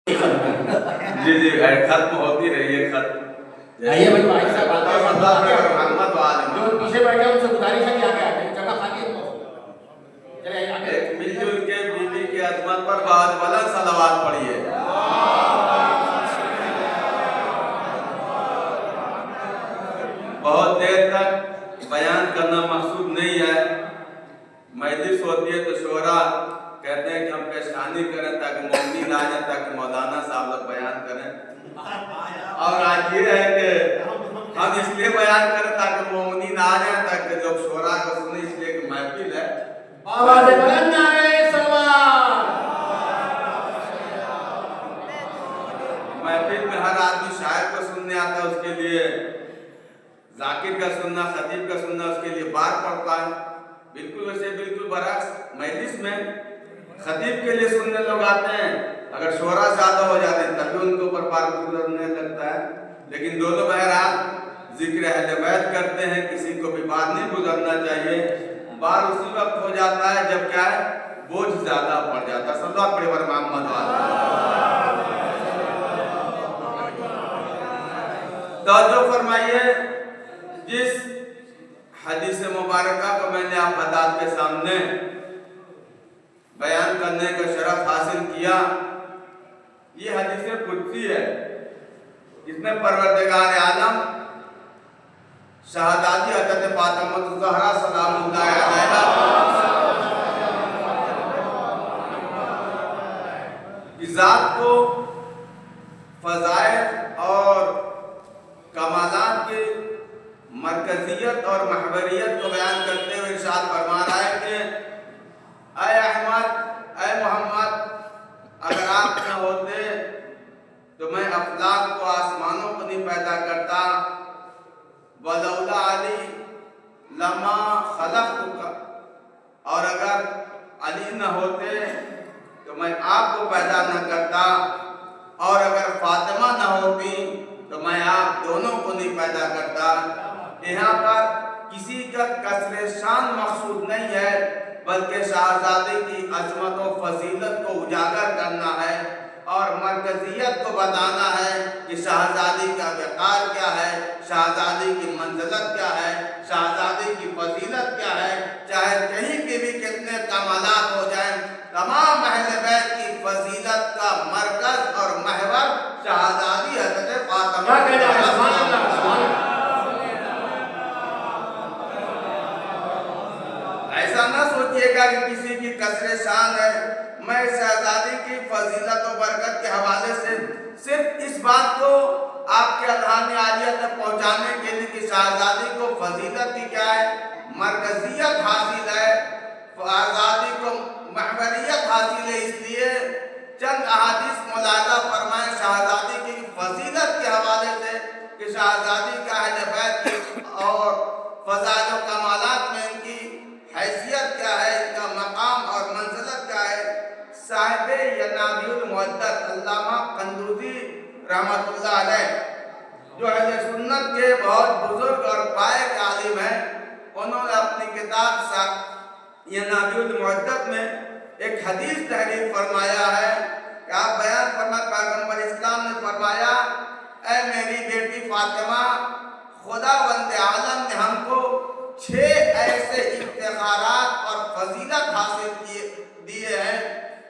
जी जी खत्म होती रही है खत्म। आइए भाई भाई साहब मोहम्मद वाले जो पीछे बैठे हैं उनसे गुजारिश है कि आगे आगे जगह खाली है तो चले आइए आगे। एक मिलजुल के बीवी की अजमत पर बहुत बुलंद सलावत पढ़िए। बहुत देर तक बयान करना मकसूद नहीं है। मजलिस होती है तो शोरा कहते हैं कि हम पेशखानी करें ताकि मोमिन आ जाए, ताकि मौलाना साहब लोग बयान करें। और आज ये है कि हम इसलिए बयान करें ताकि मोमिन आ जाए, ताकि लोग शोरा को सुने, इसलिए कि महफिल है। आवाज़ बुलंद नारे सलावत। महफिल में हर आदमी शायर को सुनने आता है, उसके लिए जाकिर का सुनना, खतीब का सुनना उसके लिए बार पड़ता है। बिल्कुल वैसे बिल्कुल बरअक्स मजलिस में खतीब के लिए सुनने लोग आते हैं, अगर शोरा ज्यादा हो जाते हैं तभी उनके ऊपर बार गुजरने लगता है। लेकिन दोनों बहरहाल जिक्र अहले बैत करते हैं, किसी को भी बार नहीं गुजरना चाहिए। बार उसी वक्त हो जाता है जब क्या है बोझ ज्यादा पड़ जाता है। सल्लल्लाहु अलैहि वसल्लम तवज्जो फरमाइए। जिस हदीस मुबारका को मैंने आप हज़रात के सामने बयान करने का शरफ हासिल किया, ये हदीस कुदसी है, जिसमें परवरदिगार आलम शहजादी हज़रत फातिमा ज़हरा सलामुल्लाह अलैहा की ज़ात को फ़ज़ाइल और कमालात की मरकजियत और महवरियत को बयान करते हुए इरशाद फरमा रहा है कि ऐ अहमद, ऐ मोहम्मद, अगर आप न होते तो मैं अफलाक को आसमानों को नहीं पैदा करता। वलौला अली लमा खलक़तुका, और अगर अली न होते तो मैं आपको पैदा न करता, और अगर फातिमा न होती तो मैं आप दोनों को नहीं पैदा करता। यहाँ पर किसी का कसरे शान मकसूद नहीं है, बल्कि शहजादे की अजमत और फजीलत को उजागर करना है और मरकजियत को बताना है कि शहजादी का वक़ार क्या है, शहजादी की मंजिलत क्या है, शहजादी की फजीलत क्या है। चाहे कहीं के भी कितने कमालात हो जाएं, तमाम अहले बैत की फजीलत का मरकज और महवर शहजादी हज़रत फातिमा। ऐसा न सोचिएगा कि किसी की कसरे शान है। मैं शहजादी की फजीलत और बरकत के हवाले से सिर्फ इस बात को आपके अज़हान आलिया तक पहुंचाने के लिए कि शहजादी को फजीलत की क्या है, मरकजियत हासिल है, शहजादी को महवरियत हासिल है, इसलिए चंद अहादीस मुलाज़ा फरमाए शहजादी की फजीलत के हवाले से कि शहजादी का अहले बैत की और फ़ज़ाइल और कमालात में इनकी हैसियत क्या है, इनका मकाम और मंजिलत क्या है। साहिबे यनाबियुल मुअद्दत अल्लामा कंदूजी रहमतुल्लाह अलैह, जो अहले सुन्नत के बहुत बुजुर्ग और पायक आलिम हैं, उन्होंने अपनी किताब यनाबियुल मुअद्दत में एक हदीस तहरीर फरमाया है कि आप बयान फरमा, पैगंबर इस्लाम ने फरमाया, ऐ मेरी बेटी फातिमा, खुदावंद आलम ने हमको 6 ऐसे इफ्तिखारात और फजीलत हासिल दिए हैं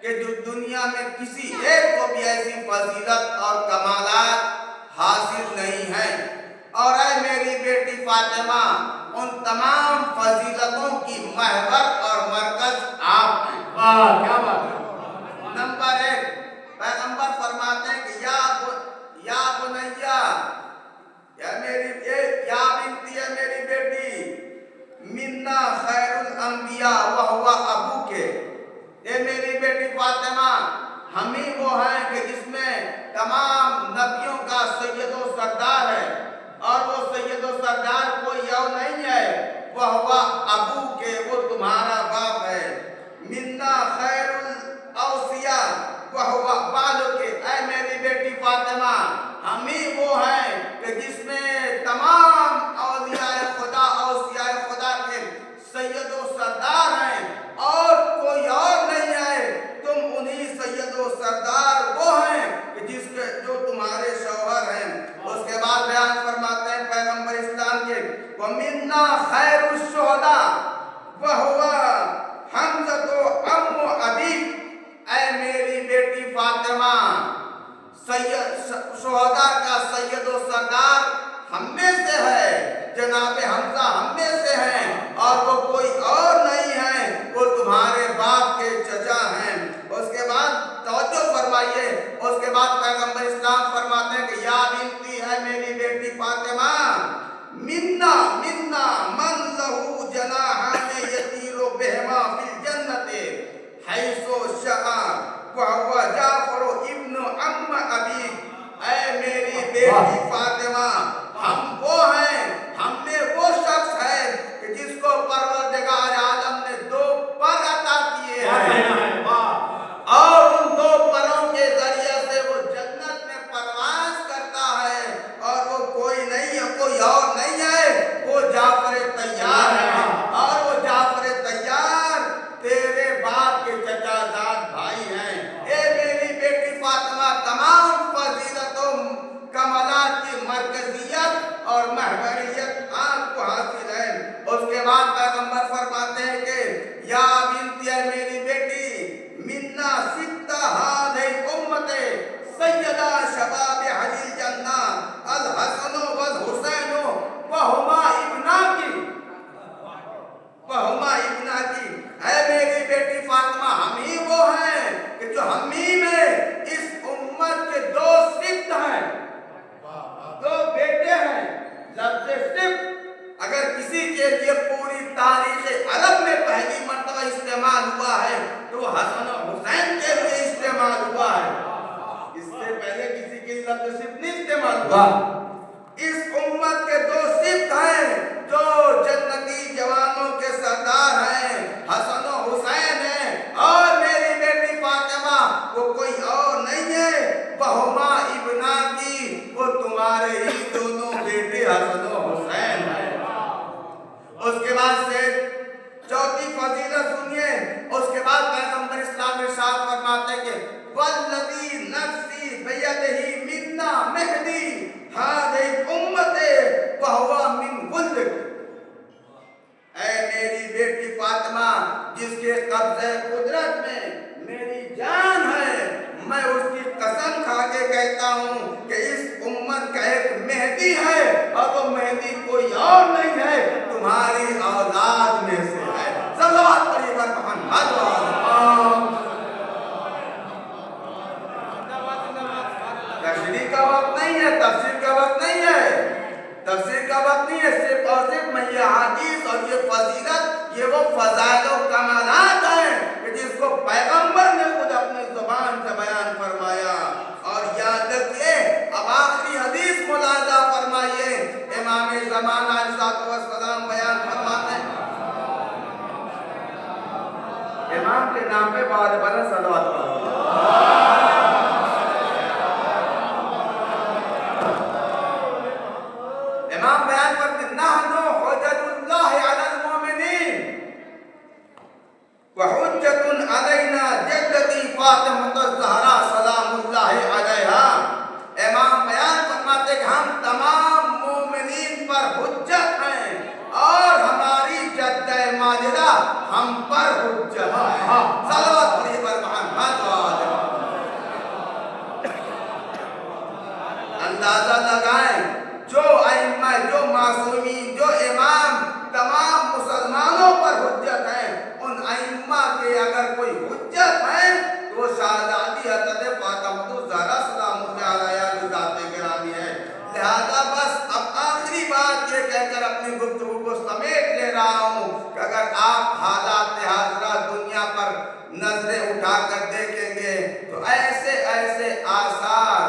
कि जो दुनिया में किसी एक को भी ऐसी फजीलत और कमालात हासिल नहीं है। और ऐ मेरी बेटी फातिमा, उन तमाम फजीलतों की महवर और मरकज आप हैं। वाह क्या बात है। नंबर 1, पैगंबर फरमाते हैं कि या बुनैया, या बिनती, या मेरी बेटी, मिन्ना खैरुल अंबिया व हुवा अबूके, ये मेरी बेटी फातिमा, हम ही वो हैं कि जिसमें तमाम नबियों का सैयद व सरदार है, और वो सैयद व सरदार कोई और नहीं है, वह हुआ अबूके, वो तुम्हारा बाप है। मिन्ना खैरुल औसिया वह हुआ बालुके, ऐ मेरी बेटी फातिमा, हम ही वो हैं कि जिसमें तमाम औलियाए खुदा, औसियाए खुदा के सैयद व सरदार हैं और कोई और नहीं है। तुम उन्हीं सैयद व सरदार वो हैं फातिमा शोहदा का सैयद व सरदार हम में से है, जनाब हमजा हम में से हैं, और वो कोई और नहीं है, वो तुम्हारे बाप के चचा हैं। उसके बाद तवज्जो फरमाइए, उसके बाद पैगंबर इस्लाम फरमाते हैं कि या बिनती है मेरी बेटी फातिमा, मिन्ना मिन्ना मन लहू जनाहाने यतीरो बिहिमा फिल जन्नते हैसो शआ व हुवा जाफर इब्न अम्म अबी। ऐ मेरी बेटी फातिमा, हम वो हैं, हम में वो शख्स है कि जिसको परवरदिगार आलम ने 2 पर अता किए हैं, और उन 2 परों के जरिए से वो जन्नत में परवाज करता है, और वो कोई नहीं है, कोई और नहीं है, वो जाफर तैयार है, और वो जाफर तैयार तेरे बाप के चचाजाद भाई हैं। ए मेरी बेटी फातिमा, तमाम फजीलतों कमालात की मरकजियत और महवरियत आपको हासिल है। उसके बाद पैगंबर फरमाते हैं कि या बिनती है मेरी बेटी, मिन्ना सित्ता हादे उम्मते सैयदा शबाब अहलिल जन्ना अल हसन वल हुसैन वहुमा इब्ना की। ऐ मेरी बेटी फातिमा, हम ही वो हैं कि जो हम ही में इस उम्मत के 2 सिद्ध हैं, 2 बेटे हैं। लफ्ज़ सिद्ध अगर किसी के लिए पूरी तारीख़ अरब में पहली मर्तबा इस्तेमाल हुआ है तो वो हसन और हुसैन के लिए इस्तेमाल हुआ है, इससे पहले किसी के लिए लफ्ज़ सिद्ध नहीं इस्तेमाल हुआ। इस उम्मत के 2 सिद्ध हैं जो जन्नती जवानों के सरदार हैं, हसन और हुसैन हैं, और मेरी बेटी फातिमा वो कोई और नहीं है, बहुमा इब्ना की, वो तुम्हारे ही दोनों बेटे हसन और हुसैन हैं। उसके बाद से चौथी फजीलत सुनिए। उसके बाद पैगंबर इस्लाम इरशाद फरमाते हैं कि वल्लज़ी नफ्सी बियदिही मिन्ना मेहदी हादे उम्मते वहुवा मिन गुल्द। ऐ मेरी बेटी फातिमा, जिसके कब्ज़े कुदरत में मेरी जान है, मैं उसकी कसम खा के कहता हूँ कि इस उम्मत का एक मेहदी है, और वो मेहदी कोई और नहीं है, तुम्हारी औलाद में से है। सल्लल्लाहु अलैहि वसल्लम। तशरीह का वक्त नहीं है, तफसीर का वक्त नहीं है, तफसीर का वक्त नहीं है, सिर्फ और सिर्फ मैं ये हदीस और ये फजीलत, ये वो फज़ाइल और कमालात हैं कि जिसको पैगंबर ने खुद अपनी ज़ुबान से बयान फरमाया। और याद रखिए, अब आखिरी हदीस मुलाजा फरमाइए, इमाम ज़माना अलैहिस्सलाम बयान फरमाते हैं। इमाम के नाम पे बाद बना सलवात इमाम बयान करते नहनु हुज्जतुल्लाहि अलल मुमिनीन व हुज्जतुन अलैना जद्दती फातिमा ज़हरा सलामुल्लाहि अलैहा। इमाम बयान फरमाते कि हम तमाम मोमिनीन पर हुज्जत हैं, और हमारी जद्दे माजिदा हम पर हुज्जत है। सल्लल्लाहु अलैहि वसल्लम। अंदाजा लगाएं, जो अइम्मा, जो मासूमीन, जो इमाम तमाम मुसलमानों पर हुज्जत हैं, उन अइम्मा के अगर कोई हुज्जत है तो वो शहजादी हज़रत फातिमा ज़हरा सलामुल्लाह अलैहा की ज़ात गिरामी है। लिहाजा बस अब आखिरी बात ये कहकर अपनी गुफ्तगू को समेट ले रहा हूँ कि अगर आप हालात हाज़िरा दुनिया पर नजरें उठाकर देखेंगे तो ऐसे ऐसे आसार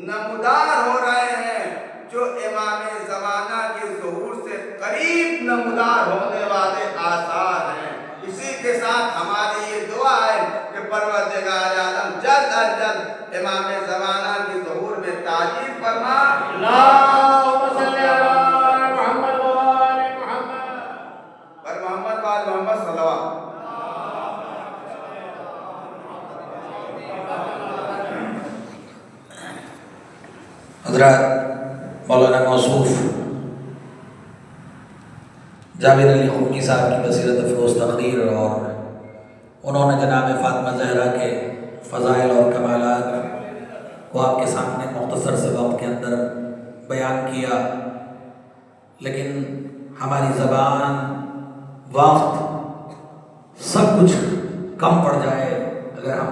नमूदार हो रहे हैं जो इमाम ज़माना के ज़ुहूर से करीब नमूदार होने वाले आसार हैं। इसी के साथ हमारी ये दुआ है कि परवरदिगार आलम जल्द अज जल्द इमाम ज़माना के ज़ुहूर में ताजील फरमा। अल्लाहुम्मा सल्ली अला मुहम्मद व आले मुहम्मद। पर मोहम्मद व आले मोहम्मद सल्लल्लाहु। हज़रत मौलाना मौसूफ जावेद अली खुमी साहब की बसीरत अफरोज़ तकरीर, और उन्होंने जनाब फातिमा ज़हरा के فضائل اور کمالات کو آپ کے سامنے مختصر سے وقت کے اندر بیان کیا، لیکن ہماری زبان، وقت، سب کچھ کم پڑ جائے اگر ہم